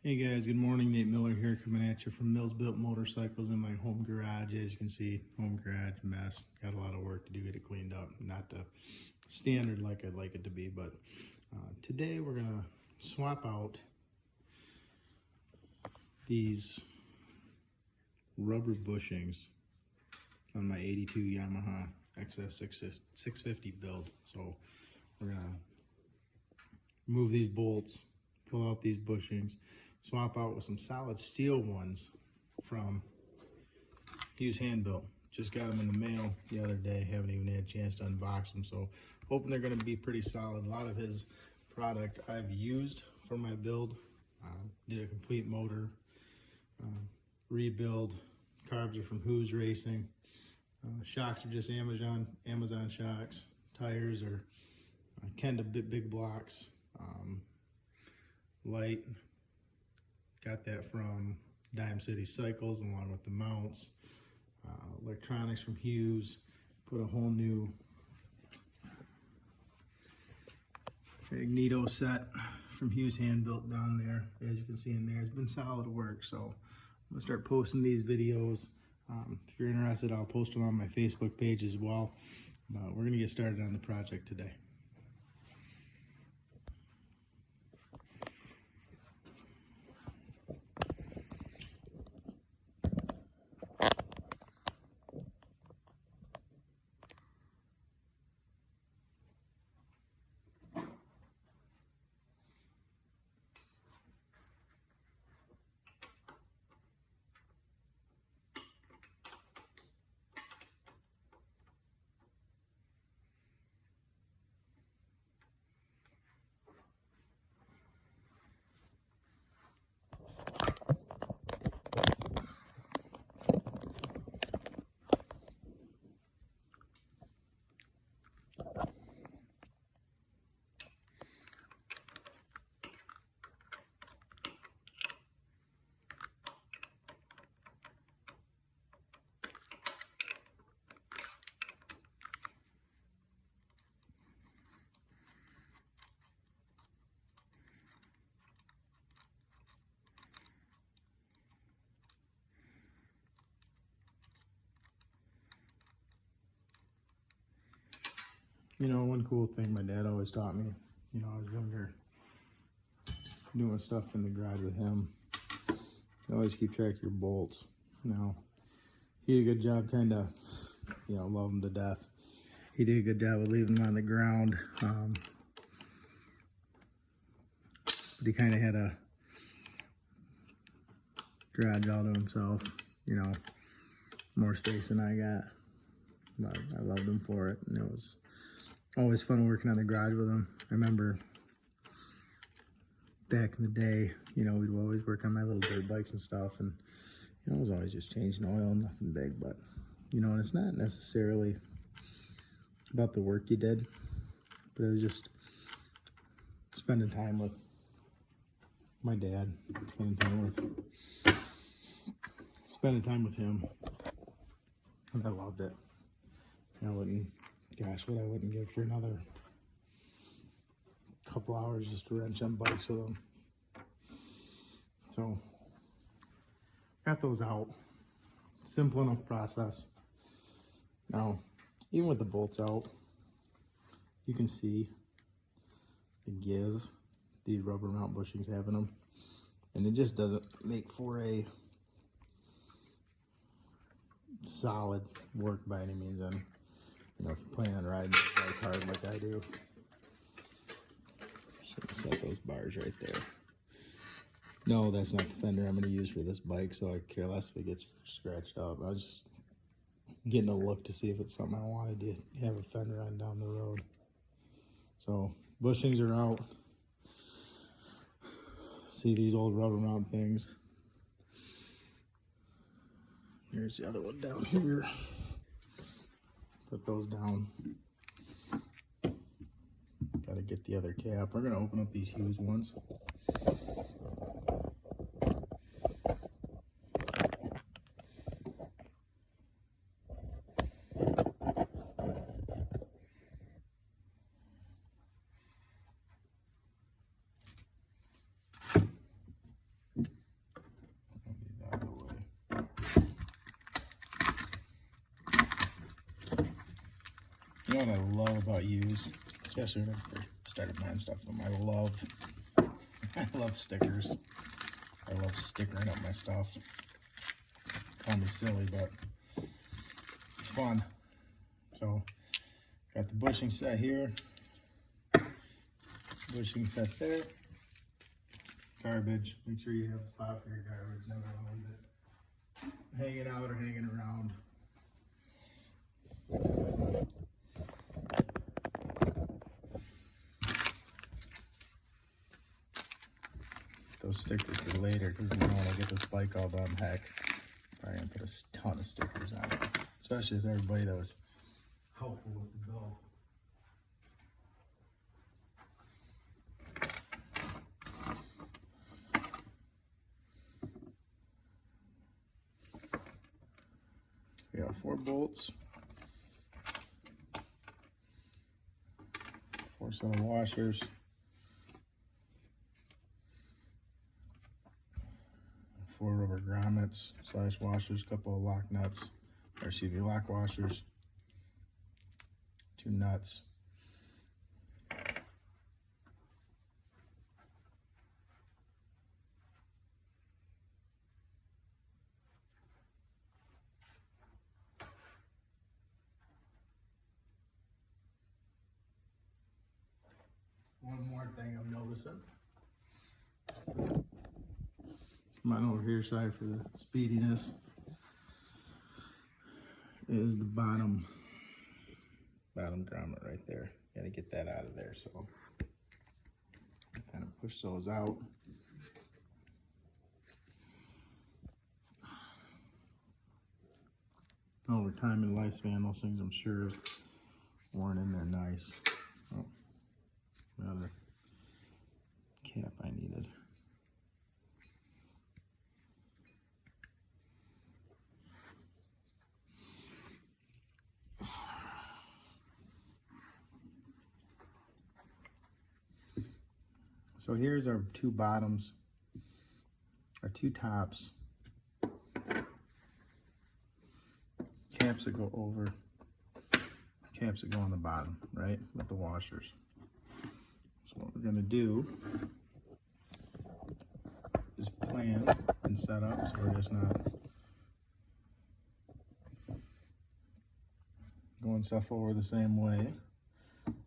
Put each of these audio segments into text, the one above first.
Hey guys, good morning. Nate Miller here coming at you from Milzbilt Motorcycles in my home garage. As you can see, home garage mess. Got a lot of work to do, get it cleaned up. Not the standard like I'd like it to be, but today we're gonna swap out these rubber bushings on my 82 Yamaha XS650 build. So we're gonna remove these bolts, pull out these bushings, swap out with some solid steel ones from Handlebar. Just got them in the mail the other day. Haven't even had a chance to unbox them, so hoping they're going to be pretty solid. A lot of his product I've used for my build. Did a complete motor rebuild. Carbs are from Who's Racing. Shocks are just Amazon shocks. Tires are Kenda big blocks. Light, got that from Dime City Cycles along with the mounts. Electronics from Hughes. Put a whole new magneto set from Hughes Handlebar down there. As you can see in there, it's been solid work. So I'm gonna start posting these videos. If you're interested, I'll post them on my Facebook page as well. But we're gonna get started on the project today. You know, one cool thing my dad always taught me, you know, I was younger, doing stuff in the garage with him. You always keep track of your bolts. Now, he did a good job, kind of, you know, love him to death. He did a good job of leaving them on the ground. But he kind of had a garage all to himself, you know, more space than I got. But I loved him for it, and it was always fun working on the garage with him. I remember back in the day, you know, we'd always work on my little dirt bikes and stuff, and you know, it was always just changing oil, nothing big. But you know, and it's not necessarily about the work you did, but it was just spending time with my dad, spending time with him, and I loved it. I wouldn't, gosh, what I wouldn't give for another couple hours just to wrench on bikes with them. So, got those out. Simple enough process. Now, even with the bolts out, you can see the give these rubber mount bushings have in them. And it just doesn't make for a solid work by any means. And you know, if you plan on riding this bike hard like I do, should set those bars right there. No, that's not the fender I'm going to use for this bike, so I care less if it gets scratched up. I was just getting a look to see if it's something I wanted to have a fender on down the road. So, bushings are out. See these old rubber mount things. Here's the other one down here. Put those down. Gotta get the other cap. We're gonna open up these Hughes ones. I love about used, especially when I first started buying stuff from them. I love stickers. I love stickering up my stuff. Call me silly, but it's fun. So, got the bushing set here. Bushing set there. Garbage. Make sure you have a spot for your garbage. Never leave it hanging out or hanging around. Those stickers for later, because you know when I get this bike all done, heck, probably gonna put a ton of stickers on it. Especially as everybody that was helpful with the build. We got 4 bolts, 4 set of washers, 4 rubber grommets / washers, couple of lock nuts, or excuse me, lock washers, 2 nuts, one more thing I'm noticing. Come on over here side for the speediness. Is the bottom grommet right there. Gotta get that out of there, so kind of push those out. Over time and lifespan, those things I'm sure have worn in there nice. Oh, another cap I needed. So here's our 2 bottoms, our 2 tops, caps that go over, caps that go on the bottom, right, with the washers. So what we're gonna do is plan and set up so we're just not going stuff over the same way.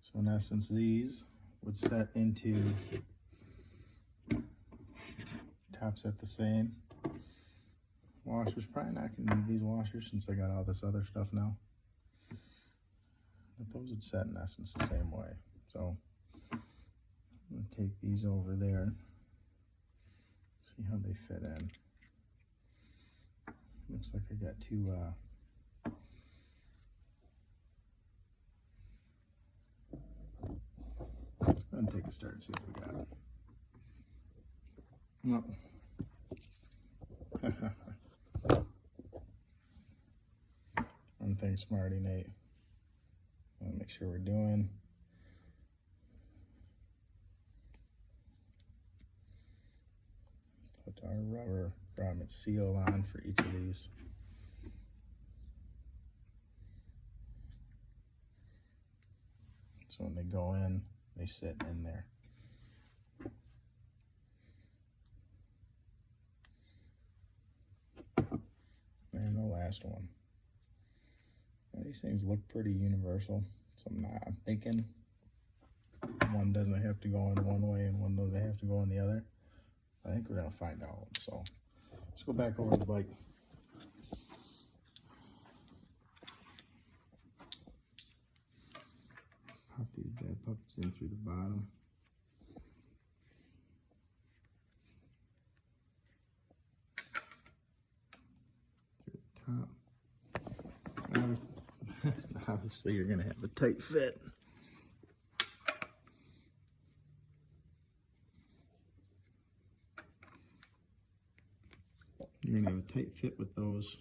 So in essence, these would set into top set the same. Washers, probably not gonna need these washers since I got all this other stuff now. But those would set in essence the same way. So I'm gonna take these over there, see how they fit in. Looks like I got 2 let's go ahead and take a start and see what we got. Well, one thing smarty, Nate. I'll make sure we're doing. Put our rubber grommet seal on for each of these. So when they go in, they sit in there. And the last one. Now, these things look pretty universal, so I'm thinking one doesn't have to go in one way and one doesn't have to go in the other. I think we're gonna find out. So let's go back over the bike. Pop these bad puppies in through the bottom. Top. Obviously, you're going to have a tight fit. You're going to have a tight fit with those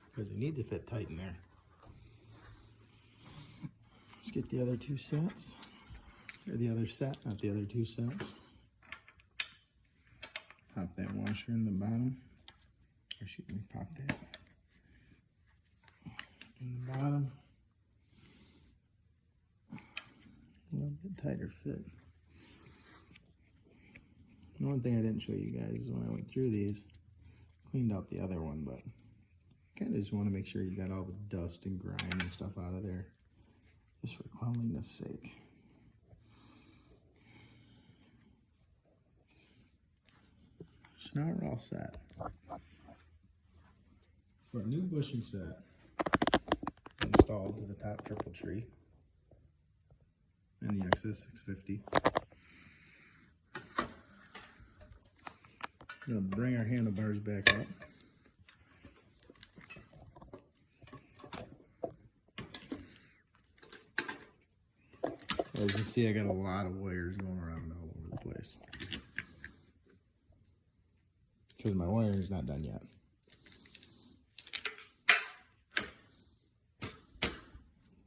because they need to fit tight in there. Let's get the other 2 sets, or the other set, not the other 2 sets. Pop that washer in the bottom, or excuse me, pop that in the bottom. little bit tighter fit. One thing I didn't show you guys is when I went through these, cleaned out the other one, but kind of just want to make sure you got all the dust and grime and stuff out of there, just for cleanliness sake. So now we're all set. So our new bushing set is installed to the top triple tree and the XS650. I'm going to bring our handlebars back up. As you can see, I got a lot of wires going around all over the place because my wiring is not done yet.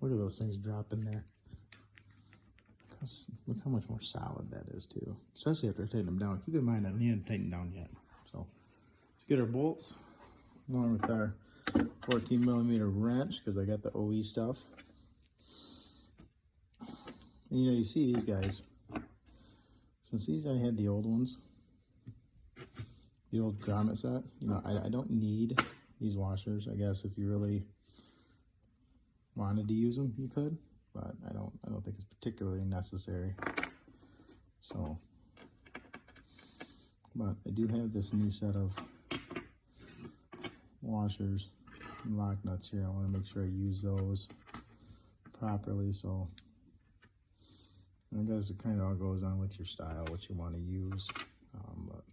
Look at those things dropping there. Look how much more solid that is too, especially after taking them down. Keep in mind I haven't tightened down yet. So let's get our bolts along with our 14mm wrench, because I got the OE stuff. And you know, you see these guys, since these I had the old ones, the old grommet set, you know, I don't need these washers. I guess if you really wanted to use them, you could, but I don't think it's particularly necessary. So, but I do have this new set of washers and lock nuts here. I want to make sure I use those properly. So I guess it kind of all goes on with your style, what you want to use. But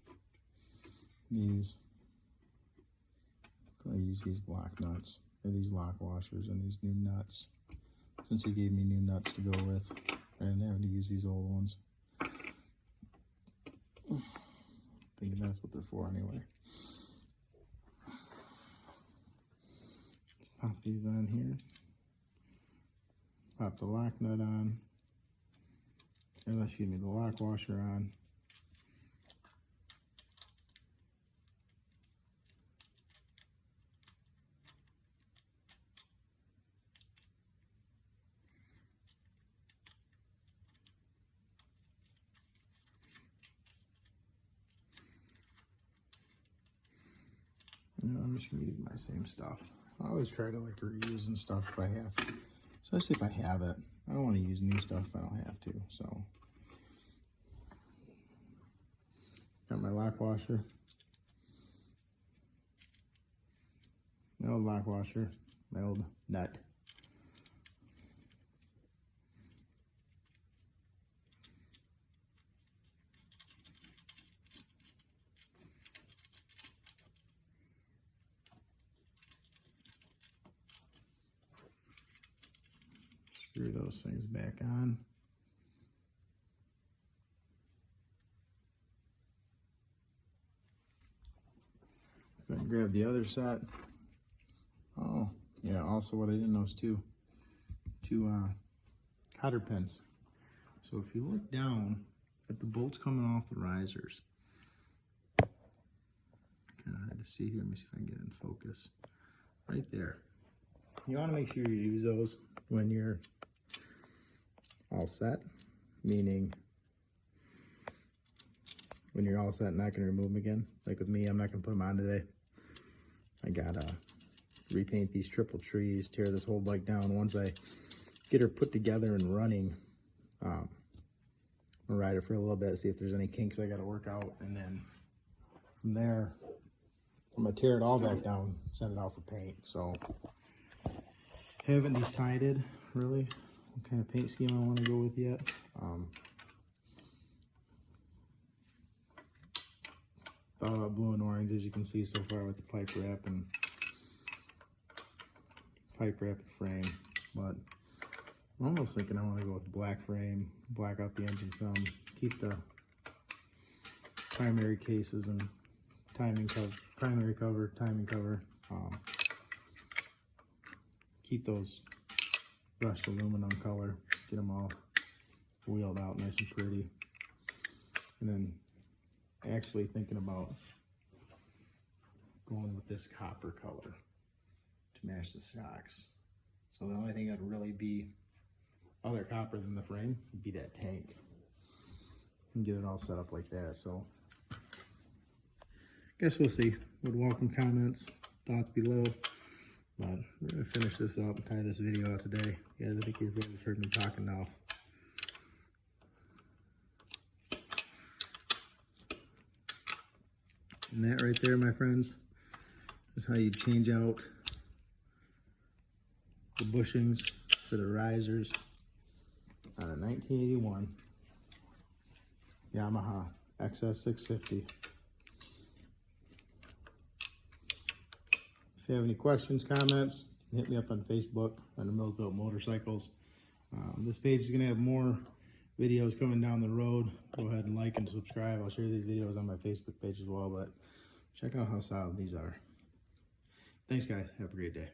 these, I use these lock nuts, or these lock washers, and these new nuts. Since he gave me new nuts to go with, I didn't have to use these old ones. Thinking that's what they're for anyway. Let's pop these on here. Pop the lock nut on. Or excuse me, the lock washer on. I'm just gonna use my same stuff. I always try to like reuse and stuff if I have to, especially if I have it. I don't want to use new stuff if I don't have to. So, got my lock washer, my old lock washer, my old nut. Screw those things back on. Go ahead and grab the other set. Oh, yeah, also what I didn't know is two cotter pins. So if you look down at the bolts coming off the risers, kind of hard to see here. Let me see if I can get it in focus. Right there. You want to make sure you use those when you're all set, meaning when you're all set, not going to remove them again. Like with me, I'm not going to put them on today. I got to repaint these triple trees, tear this whole bike down. Once I get her put together and running, I'll ride her for a little bit, see if there's any kinks I got to work out. And then from there, I'm going to tear it all back down, send it out for paint. So haven't decided really what kind of paint scheme I want to go with yet. Thought about blue and orange, as you can see so far with the pipe wrap and frame, but I'm almost thinking I want to go with black frame, black out the engine some, keep the primary cases and primary cover, timing cover. Keep those brushed aluminum color, get them all wheeled out nice and pretty. And then actually thinking about going with this copper color to match the shocks. So the only thing that'd really be other copper than the frame would be that tank. And get it all set up like that. So guess we'll see. Would welcome comments, thoughts below. But we're gonna finish this up and tie this video out today. Yeah, I think you've really heard me talking now. And that right there, my friends, is how you change out the bushings for the risers on a 1981 Yamaha XS650. If you have any questions, comments, hit me up on Facebook under Milzbilt Motorcycles. This page is going to have more videos coming down the road. Go ahead and like and subscribe. I'll share these videos on my Facebook page as well, but check out how solid these are. Thanks, guys. Have a great day.